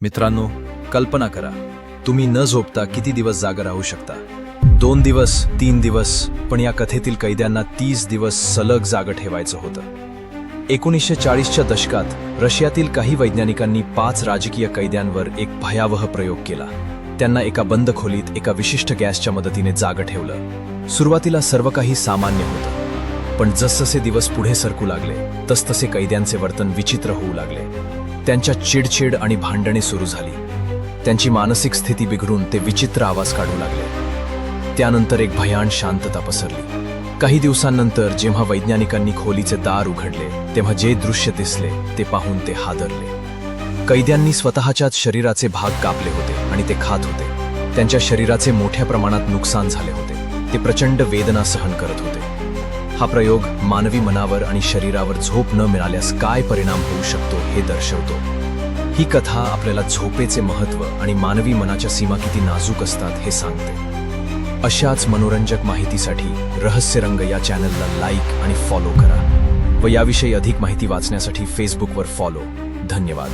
मित्रांनो, कल्पना करा, तुम्ही न झोपता किती दिवस जागा राहू शकता. 2 दिवस, 3 दिवस, पण या कथेतील कैद्यांना 30 दिवस सलग जागं ठेवायचं होतं. 1940च्या दशकात रशियातील काही वैज्ञानिकांनी 5 राजकीय कैद्यांवर एक भयावह प्रयोग केला. त्यांना एका बंद खोलीत एका विशिष्ट गॅसच्या मदतीने जागं ठेवलं. सुरुवातीला सर्व काही सामान्य होतं, पण जसजसे दिवस पुढे सरकू लागले तसतसे कैद्यांचे वर्तन विचित्र होऊ लागले. त्यांच्या चिडचिड आणि भांडणे सुरू झाली. त्यांची मानसिक स्थिती बिघडून ते विचित्र आवाज काढू लागले. त्यानंतर एक भयान शांतता पसरली. काही दिवसांनंतर जेव्हा वैज्ञानिकांनी खोलीचे दार उघडले तेव्हा जे दृश्य दिसले ते पाहून ते हादरले. कैद्यांनी स्वतःच्याच शरीराचे भाग कापले होते आणि ते खात होते. त्यांच्या शरीराचे मोठ्या प्रमाणात नुकसान झाले होते. ते प्रचंड वेदना सहन करत होते. हा प्रयोग मानवी मनावर आणि शरीरावर झोप न मिळाल्यास काय परिणाम होऊ शकतो हे दर्शवतो. ही कथा आपल्याला झोपेचे महत्त्व आणि मानवी मनाच्या सीमा किती नाजूक असतात हे सांगते. अशाच मनोरंजक माहितीसाठी रहस्यरंग या चॅनलला लाईक आणि फॉलो करा व याविषयी अधिक माहिती वाचण्यासाठी फेसबुकवर फॉलो. धन्यवाद.